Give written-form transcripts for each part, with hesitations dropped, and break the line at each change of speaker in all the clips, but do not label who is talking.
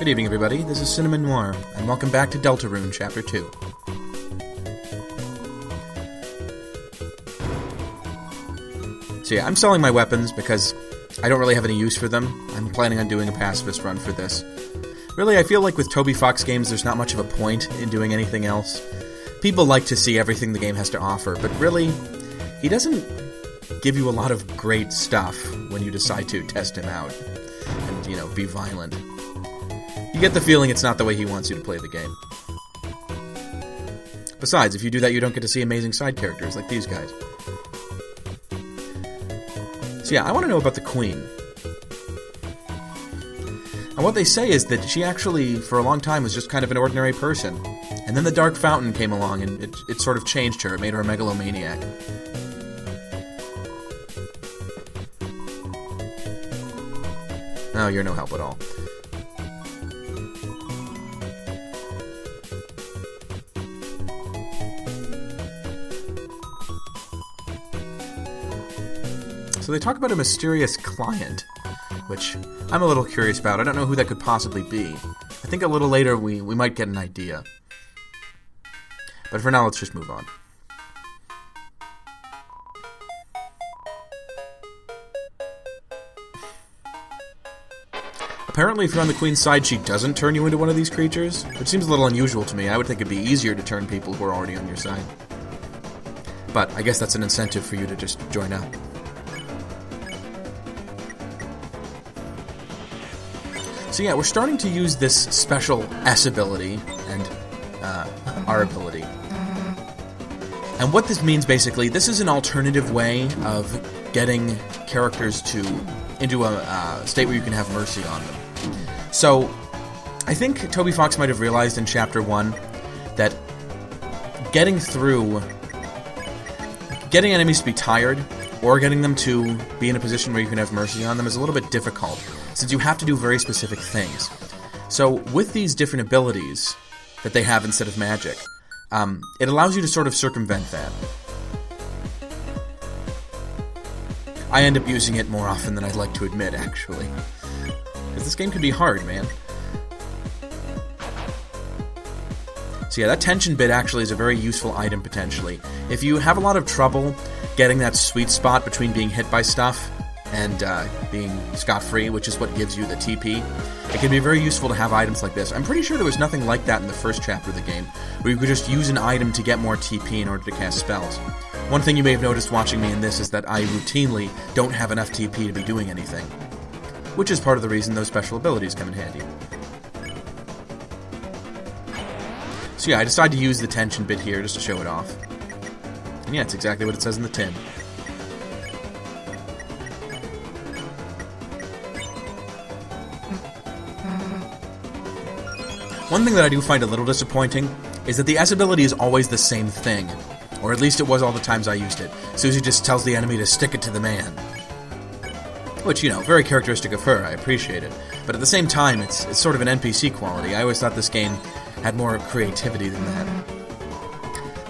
Good evening, everybody. This is Cinnamon Noir, and welcome back to Deltarune, Chapter 2. So yeah, I'm selling my weapons because I don't really have any use for them. I'm planning on doing a pacifist run for this. Really, I feel like with Toby Fox games, there's not much of a point in doing anything else. People like to see everything the game has to offer, but really, he doesn't give you a lot of great stuff when you decide to test him out and, you know, be violent. You get the feeling it's not the way he wants you to play the game. Besides, if you do that, you don't get to see amazing side characters like these guys. So yeah, I want to know about the Queen. And what they say is that she actually, for a long time, was just kind of an ordinary person. And then the Dark Fountain came along, and it sort of changed her. It made her a megalomaniac. Oh, you're no help at all. So they talk about a mysterious client, which I'm a little curious about. I don't know who that could possibly be. I think a little later we might get an idea. But for now, let's just move on. Apparently, if you're on the Queen's side, she doesn't turn you into one of these creatures, which seems a little unusual to me. I would think it'd be easier to turn people who are already on your side. But I guess that's an incentive for you to just join up. So yeah, we're starting to use this special S ability and R ability. And what this means, basically, this is an alternative way of getting characters into a state where you can have mercy on them. So, I think Toby Fox might have realized in Chapter 1 that getting enemies to be tired, or getting them to be in a position where you can have mercy on them is a little bit difficult, since you have to do very specific things. So, with these different abilities that they have instead of magic, it allows you to sort of circumvent that. I end up using it more often than I'd like to admit, actually. Because this game can be hard, man. So yeah, that tension bit actually is a very useful item, potentially. If you have a lot of trouble getting that sweet spot between being hit by stuff and being scot-free, which is what gives you the TP, it can be very useful to have items like this. I'm pretty sure there was nothing like that in the first chapter of the game, where you could just use an item to get more TP in order to cast spells. One thing you may have noticed watching me in this is that I routinely don't have enough TP to be doing anything, which is part of the reason those special abilities come in handy. So yeah, I decided to use the tension bit here just to show it off. And yeah, it's exactly what it says in the tin. One thing that I do find a little disappointing is that the S ability is always the same thing. Or at least it was all the times I used it. Susie just tells the enemy to stick it to the man. Which, you know, very characteristic of her, I appreciate it. But at the same time, it's sort of an NPC quality. I always thought this game had more creativity than that.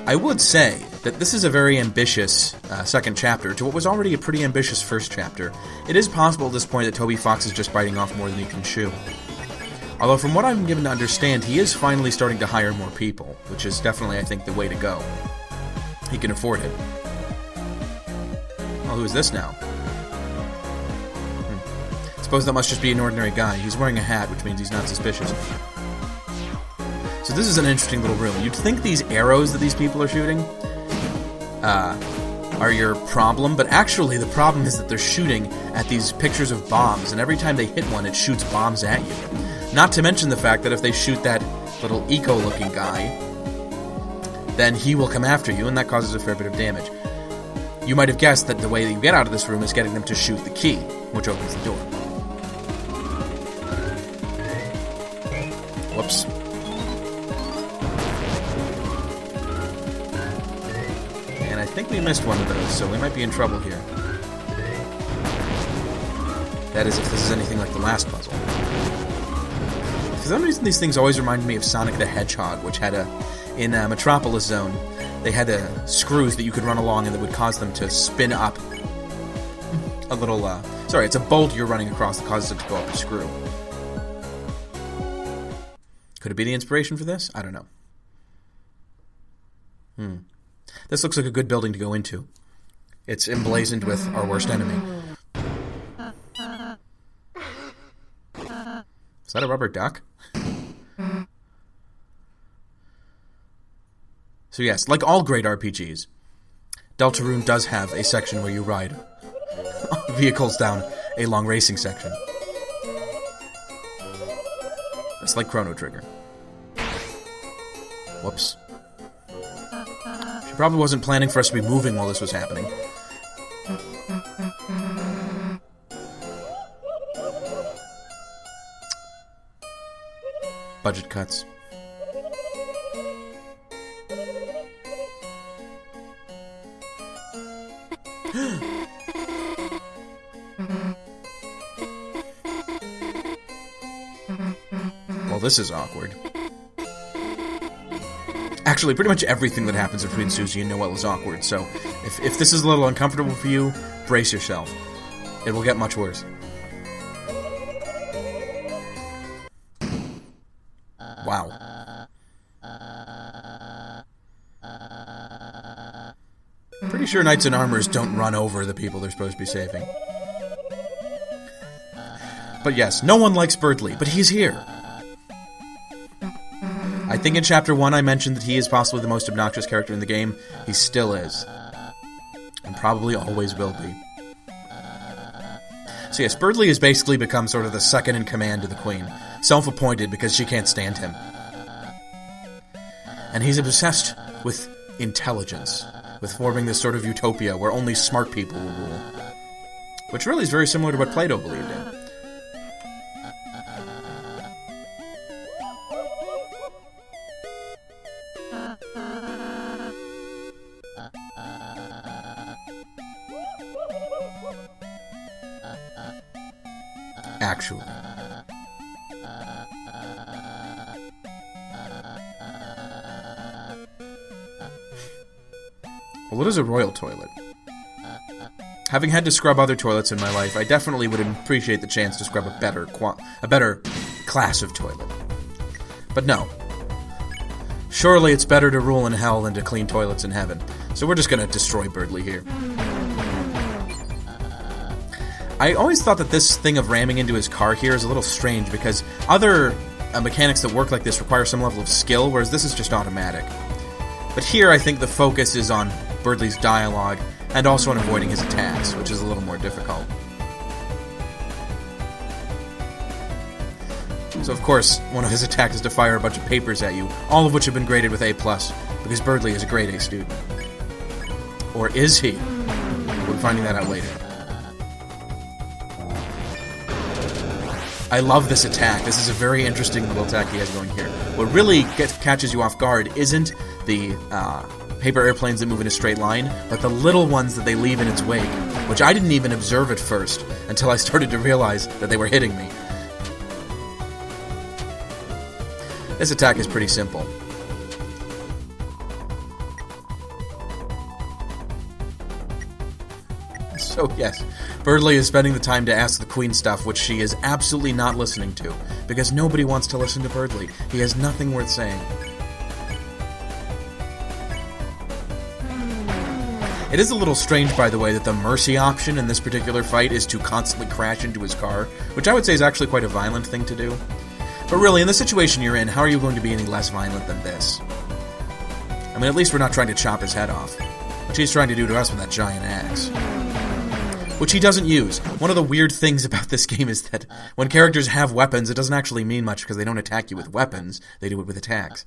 I would say that this is a very ambitious second chapter to what was already a pretty ambitious first chapter. It is possible at this point that Toby Fox is just biting off more than he can chew. Although from what I'm given to understand, he is finally starting to hire more people, which is definitely, I think, the way to go. He can afford it. Well, who is this now? Suppose that must just be an ordinary guy. He's wearing a hat, which means he's not suspicious. So this is an interesting little room. You'd think these arrows that these people are shooting are your problem, but actually the problem is that they're shooting at these pictures of bombs, and every time they hit one, it shoots bombs at you. Not to mention the fact that if they shoot that little eco-looking guy, then he will come after you, and that causes a fair bit of damage. You might have guessed that the way that you get out of this room is getting them to shoot the key, which opens the door. Whoops. And I think we missed one of those, so we might be in trouble here. That is, if this is anything like the last puzzle. For some reason, these things always remind me of Sonic the Hedgehog, which had in Metropolis Zone, they had screws that you could run along and that would cause them to spin up a little, sorry, it's a bolt you're running across that causes it to go up a screw. Could it be the inspiration for this? I don't know. This looks like a good building to go into. It's emblazoned with our worst enemy. Is that a rubber duck? So yes, like all great RPGs, Deltarune does have a section where you ride vehicles down a long racing section. It's like Chrono Trigger. Whoops. She probably wasn't planning for us to be moving while this was happening. Budget cuts. Well, this is awkward. Actually, pretty much everything that happens between Susie and Noelle is awkward, so if this is a little uncomfortable for you, brace yourself. It will get much worse. Wow. Pretty sure knights in armors don't run over the people they're supposed to be saving. But yes, no one likes Birdley, but he's here. I think in Chapter 1 I mentioned that he is possibly the most obnoxious character in the game. He still is. And probably always will be. So yes, Birdley has basically become sort of the second in command to the Queen. Self-appointed because she can't stand him. And he's obsessed with intelligence. With forming this sort of utopia where only smart people will rule. Which really is very similar to what Plato believed in. Actually. Well, it is a royal toilet. Having had to scrub other toilets in my life, I definitely would appreciate the chance to scrub a better class of toilet. But no. Surely it's better to rule in hell than to clean toilets in heaven. So we're just gonna destroy Birdley here. I always thought that this thing of ramming into his car here is a little strange because other mechanics that work like this require some level of skill, whereas this is just automatic. But here I think the focus is on Birdley's dialogue and also on avoiding his attacks, which is a little more difficult. So of course, one of his attacks is to fire a bunch of papers at you, all of which have been graded with A+, because Birdley is a grade A student. Or is he? We're finding that out later. I love this attack. This is a very interesting little attack he has going here. What really catches you off guard isn't the paper airplanes that move in a straight line, but the little ones that they leave in its wake, which I didn't even observe at first until I started to realize that they were hitting me. This attack is pretty simple. So, yes, Birdley is spending the time to ask the Queen stuff, which she is absolutely not listening to, because nobody wants to listen to Birdley. He has nothing worth saying. It is a little strange, by the way, that the mercy option in this particular fight is to constantly crash into his car, which I would say is actually quite a violent thing to do. But really, in the situation you're in, how are you going to be any less violent than this? I mean, at least we're not trying to chop his head off, which he's trying to do to us with that giant axe. Which he doesn't use. One of the weird things about this game is that when characters have weapons, it doesn't actually mean much because they don't attack you with weapons, they do it with attacks.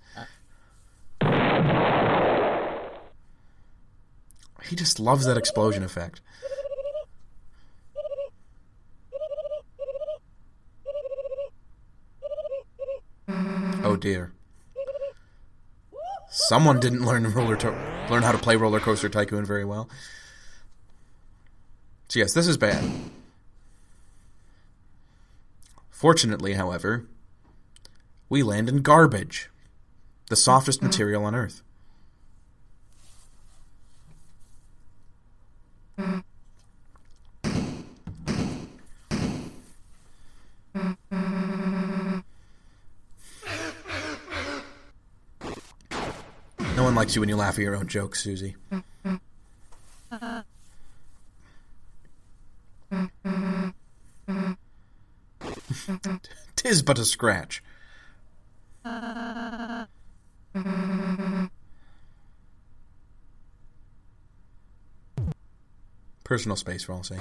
He just loves that explosion effect. Oh dear. Someone didn't learn how to play Roller Coaster Tycoon very well. So yes, this is bad. Fortunately, however, we land in garbage. The softest material on Earth. one likes you when you laugh at your own jokes, Susie. Tis but a scratch. Personal space, for all sake.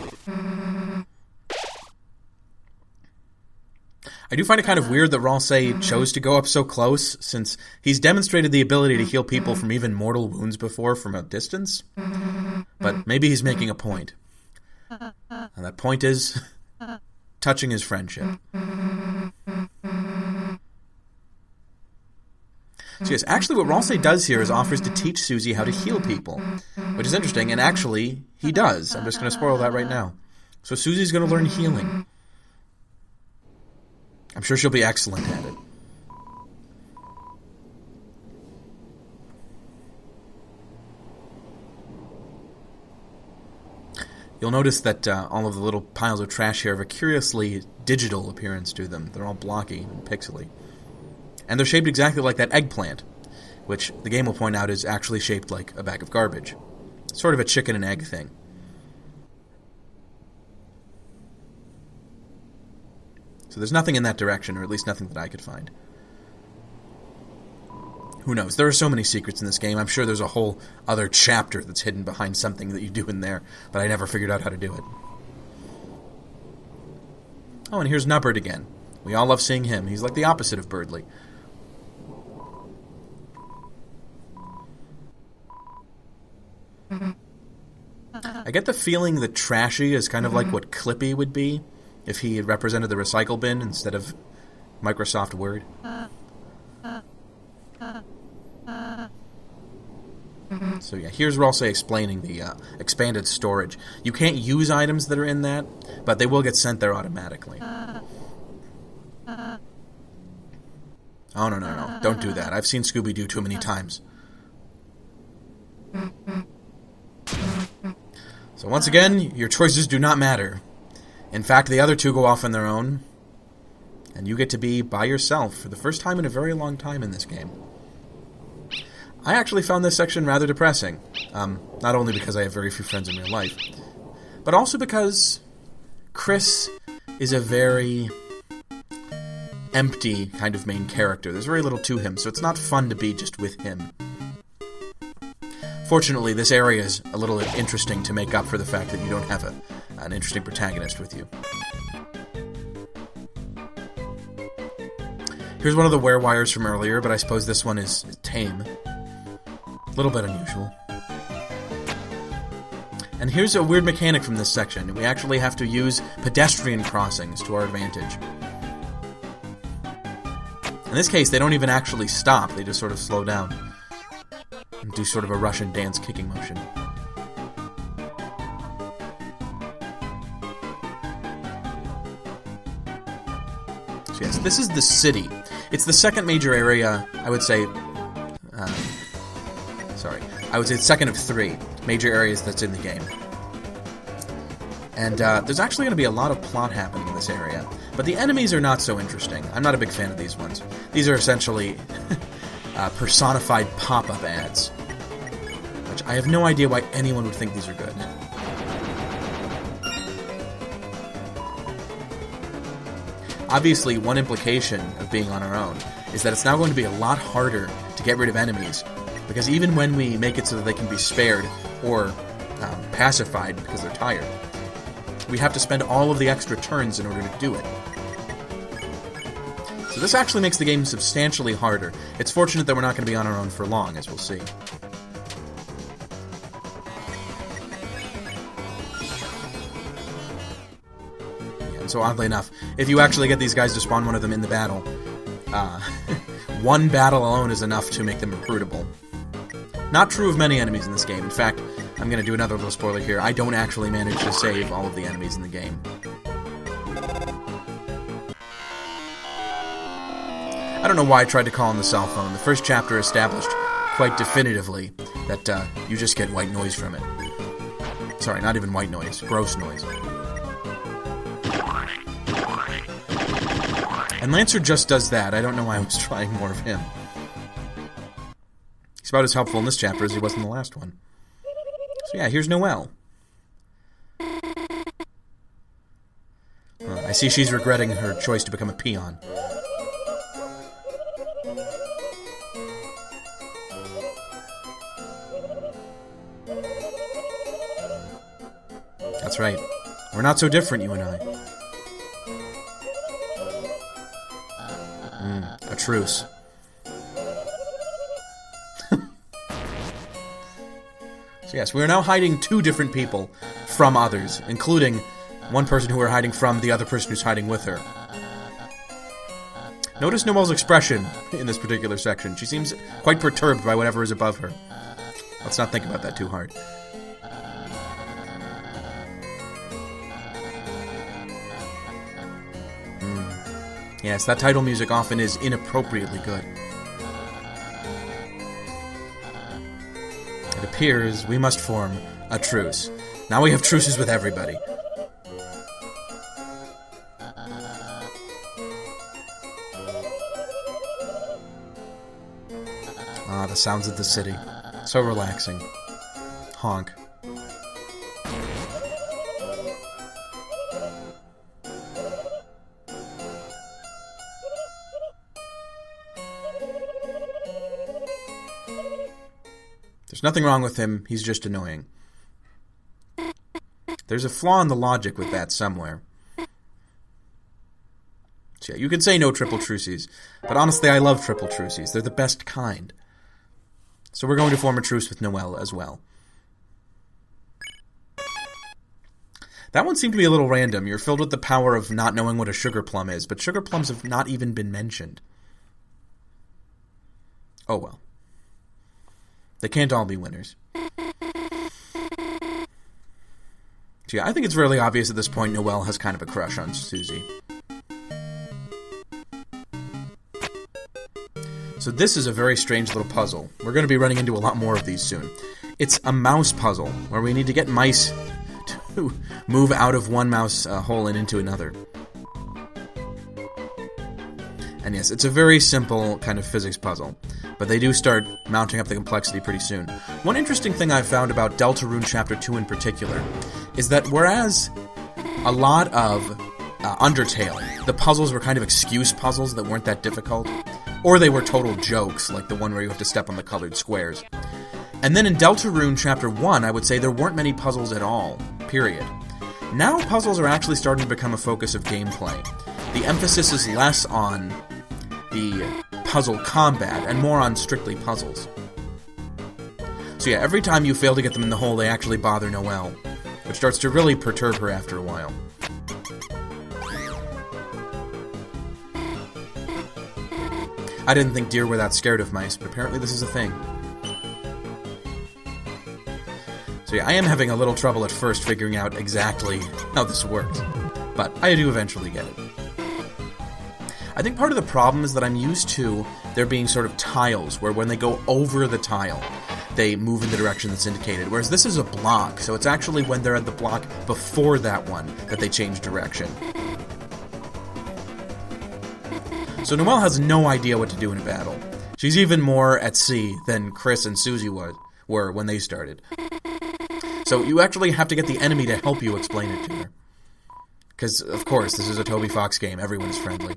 I do find it kind of weird that Ralsei chose to go up so close, since he's demonstrated the ability to heal people from even mortal wounds before from a distance. But maybe he's making a point. And that point is touching his friendship. So yes, actually what Ralsei does here is offers to teach Susie how to heal people, which is interesting, and actually, he does. I'm just going to spoil that right now. So Susie's going to learn healing. I'm sure she'll be excellent at it. You'll notice that all of the little piles of trash here have a curiously digital appearance to them. They're all blocky and pixely. And they're shaped exactly like that eggplant, which the game will point out is actually shaped like a bag of garbage. Sort of a chicken and egg thing. So there's nothing in that direction, or at least nothing that I could find. Who knows? There are so many secrets in this game. I'm sure there's a whole other chapter that's hidden behind something that you do in there, but I never figured out how to do it. Oh, and here's Nubbard again. We all love seeing him. He's like the opposite of Birdly. I get the feeling that Trashy is kind of like what Clippy would be if he had represented the recycle bin instead of Microsoft Word. So yeah, here's Ralsei explaining the expanded storage. You can't use items that are in that, but they will get sent there automatically. Oh, no. Don't do that. I've seen Scooby-Doo too many times. So once again, your choices do not matter. In fact, the other two go off on their own, and you get to be by yourself for the first time in a very long time in this game. I actually found this section rather depressing, not only because I have very few friends in real life, but also because Chris is a very empty kind of main character. There's very little to him, so it's not fun to be just with him. Fortunately, this area is a little interesting to make up for the fact that you don't have an interesting protagonist with you. Here's one of the werewires from earlier, but I suppose this one is tame. A little bit unusual. And here's a weird mechanic from this section. We actually have to use pedestrian crossings to our advantage. In this case, they don't even actually stop. They just sort of slow down and do sort of a Russian dance kicking motion. So yes, this is the city. It's the second major area, I would say... I would say it's second of three major areas that's in the game. And there's actually going to be a lot of plot happening in this area. But the enemies are not so interesting. I'm not a big fan of these ones. These are essentially personified pop-up ads. Which I have no idea why anyone would think these are good. Obviously, one implication of being on our own is that it's now going to be a lot harder to get rid of enemies, because even when we make it so that they can be spared or pacified because they're tired, we have to spend all of the extra turns in order to do it. So this actually makes the game substantially harder. It's fortunate that we're not going to be on our own for long, as we'll see. Yeah, and so oddly enough, if you actually get these guys to spawn one of them in the battle, one battle alone is enough to make them recruitable. Not true of many enemies in this game. In fact, I'm going to do another little spoiler here. I don't actually manage to save all of the enemies in the game. I don't know why I tried to call on the cell phone. The first chapter established quite definitively that you just get white noise from it. Sorry, not even white noise. Gross noise. And Lancer just does that. I don't know why I was trying more of him. He's about as helpful in this chapter as he was in the last one. So yeah, here's Noelle. I see she's regretting her choice to become a peon. That's right. We're not so different, you and I. A truce. So yes, we are now hiding two different people from others, including one person who we're hiding from, the other person who's hiding with her. Notice Noelle's expression in this particular section. She seems quite perturbed by whatever is above her. Let's not think about that too hard. Yes, that title music often is inappropriately good. It appears we must form a truce. Now we have truces with everybody. Ah, the sounds of the city. So relaxing. Honk. There's nothing wrong with him, he's just annoying. There's a flaw in the logic with that somewhere. So yeah, you can say no triple truces, but honestly I love triple truces. They're the best kind. So we're going to form a truce with Noelle as well. That one seemed to be a little random. You're filled with the power of not knowing what a sugar plum is, but sugar plums have not even been mentioned. Oh well. They can't all be winners. So yeah, I think it's really obvious at this point Noelle has kind of a crush on Susie. So this is a very strange little puzzle. We're going to be running into a lot more of these soon. It's a mouse puzzle, where we need to get mice to move out of one mouse hole and into another. And yes, it's a very simple kind of physics puzzle, but they do start mounting up the complexity pretty soon. One interesting thing I've found about Deltarune Chapter 2 in particular is that whereas a lot of Undertale, the puzzles were kind of excuse puzzles that weren't that difficult, or they were total jokes, like the one where you have to step on the colored squares. And then in Deltarune Chapter 1, I would say there weren't many puzzles at all, period. Now puzzles are actually starting to become a focus of gameplay. The emphasis is less on the puzzle combat and more on strictly puzzles. So yeah, every time you fail to get them in the hole, they actually bother Noelle, which starts to really perturb her after a while. I didn't think deer were that scared of mice, but apparently this is a thing. So yeah, I am having a little trouble at first figuring out exactly how this works, but I do eventually get it. I think part of the problem is that I'm used to there being sort of tiles, where when they go over the tile, they move in the direction that's indicated, whereas this is a block, so it's actually when they're at the block before that one that they change direction. So Noelle has no idea what to do in a battle. She's even more at sea than Chris and Susie were when they started. So you actually have to get the enemy to help you explain it to her. Because, of course, this is a Toby Fox game. Everyone is friendly.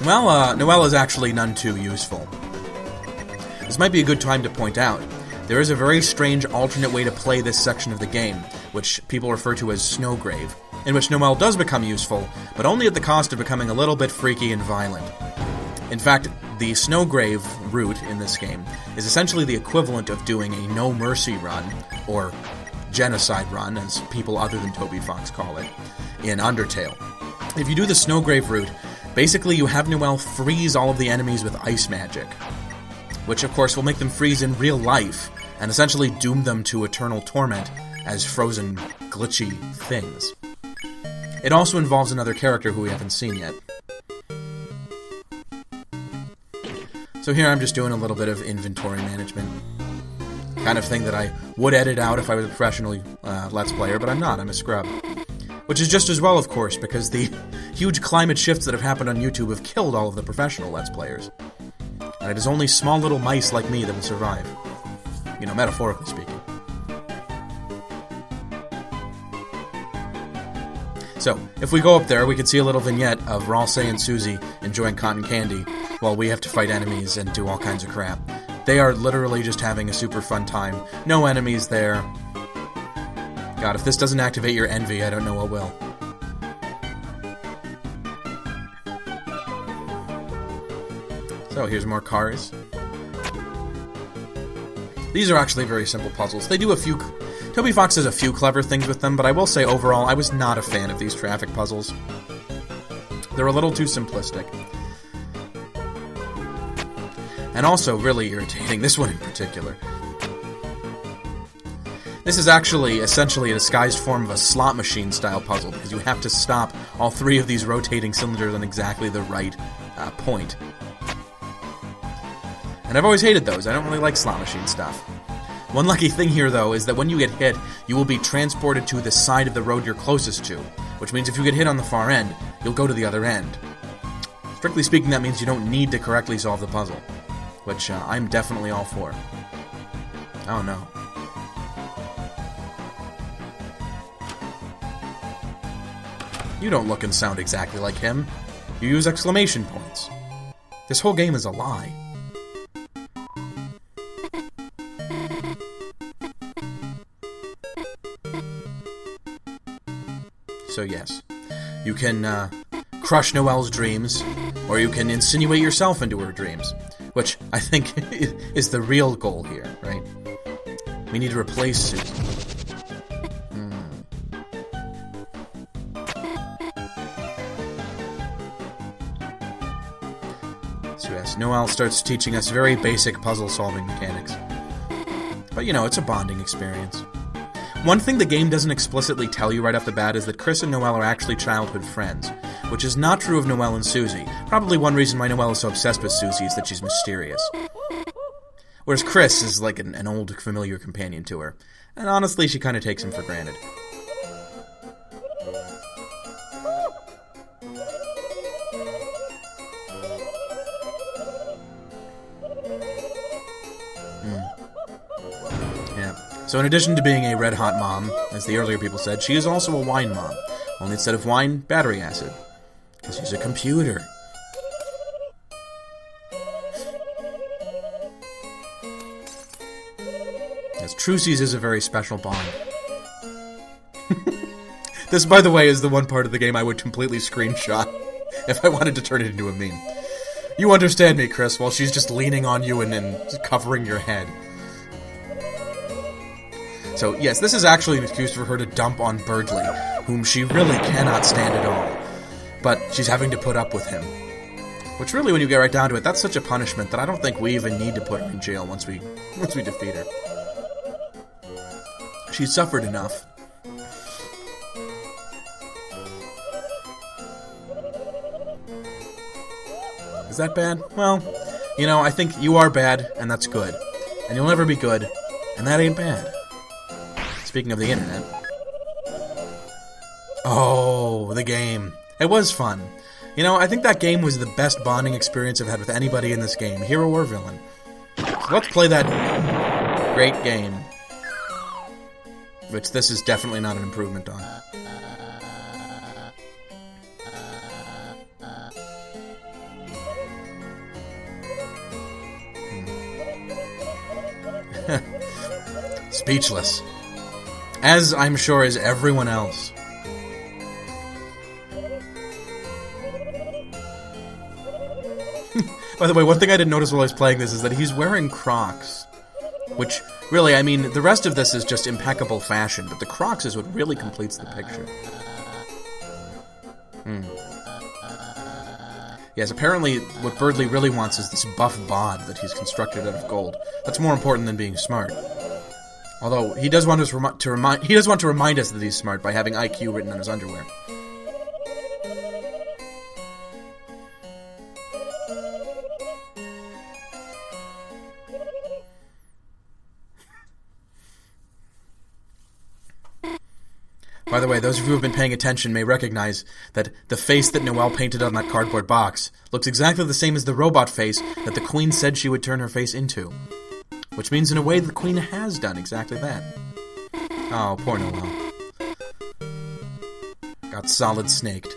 Well, Noelle is actually none too useful. This might be a good time to point out. There is a very strange alternate way to play this section of the game, which people refer to as Snowgrave, in which Noelle does become useful, but only at the cost of becoming a little bit freaky and violent. In fact, the Snowgrave route in this game is essentially the equivalent of doing a No Mercy run, or genocide run, as people other than Toby Fox call it, in Undertale. If you do the Snowgrave route, basically you have Noelle freeze all of the enemies with ice magic, which of course will make them freeze in real life, and essentially doom them to eternal torment as frozen, glitchy things. It also involves another character who we haven't seen yet. So here I'm just doing a little bit of inventory management. Kind of thing that I would edit out if I was a professional Let's Player, but I'm not, I'm a scrub. Which is just as well, of course, because the huge climate shifts that have happened on YouTube have killed all of the professional Let's Players. And it is only small little mice like me that will survive. You know, metaphorically speaking. So, if we go up there, we can see a little vignette of Ralsei and Susie enjoying cotton candy while we have to fight enemies and do all kinds of crap. They are literally just having a super fun time. No enemies there. God, if this doesn't activate your envy, I don't know what will. So, here's more cars. These are actually very simple puzzles. They do a few... Toby Fox does a few clever things with them, but I will say overall, I was not a fan of these traffic puzzles. They're a little too simplistic. And also really irritating, this one in particular. This is actually essentially a disguised form of a slot machine style puzzle, because you have to stop all three of these rotating cylinders on exactly the right point. And I've always hated those. I don't really like slot machine stuff. One lucky thing here, though, is that when you get hit, you will be transported to the side of the road you're closest to, which means if you get hit on the far end, you'll go to the other end. Strictly speaking, that means you don't need to correctly solve the puzzle, which I'm definitely all for. Oh no. You don't look and sound exactly like him. You use exclamation points. This whole game is a lie. So yes, you can crush Noelle's dreams, or you can insinuate yourself into her dreams, which I think is the real goal here, right? We need to replace Susie. So yes, Noelle starts teaching us very basic puzzle-solving mechanics. But you know, it's a bonding experience. One thing the game doesn't explicitly tell you right off the bat is that Chris and Noelle are actually childhood friends, which is not true of Noelle and Susie. Probably one reason why Noelle is so obsessed with Susie is that she's mysterious. Whereas Chris is like an old familiar companion to her, and honestly she kind of takes him for granted. So in addition to being a red-hot mom, as the earlier people said, she is also a wine mom. Only instead of wine, battery acid. Because she's a computer. As Trucy's is a very special bond. This, by the way, is the one part of the game I would completely screenshot if I wanted to turn it into a meme. You understand me, Chris, while she's just leaning on you and covering your head. So, yes, this is actually an excuse for her to dump on Birdley, whom she really cannot stand at all. But she's having to put up with him. Which really, when you get right down to it, that's such a punishment that I don't think we even need to put her in jail once we defeat her. She's suffered enough. Is that bad? Well, you know, I think you are bad, and that's good. And you'll never be good, and that ain't bad. Speaking of the internet. Oh, the game. It was fun. You know, I think that game was the best bonding experience I've had with anybody in this game, hero or villain. So let's play that great game. Which this is definitely not an improvement on. Speechless. As I'm sure is everyone else. By the way, one thing I didn't notice while I was playing this is that he's wearing Crocs. Which, really, I mean, the rest of this is just impeccable fashion, but the Crocs is what really completes the picture. Yes, apparently what Birdley really wants is this buff bod that he's constructed out of gold. That's more important than being smart. Although, he does want us to remind us that he's smart by having IQ written on his underwear. By the way, those of you who have been paying attention may recognize that the face that Noelle painted on that cardboard box looks exactly the same as the robot face that the Queen said she would turn her face into. Which means, in a way, the Queen has done exactly that. Oh, poor Noelle. Got solid snaked.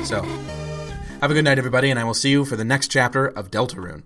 So, have a good night, everybody, and I will see you for the next chapter of Deltarune.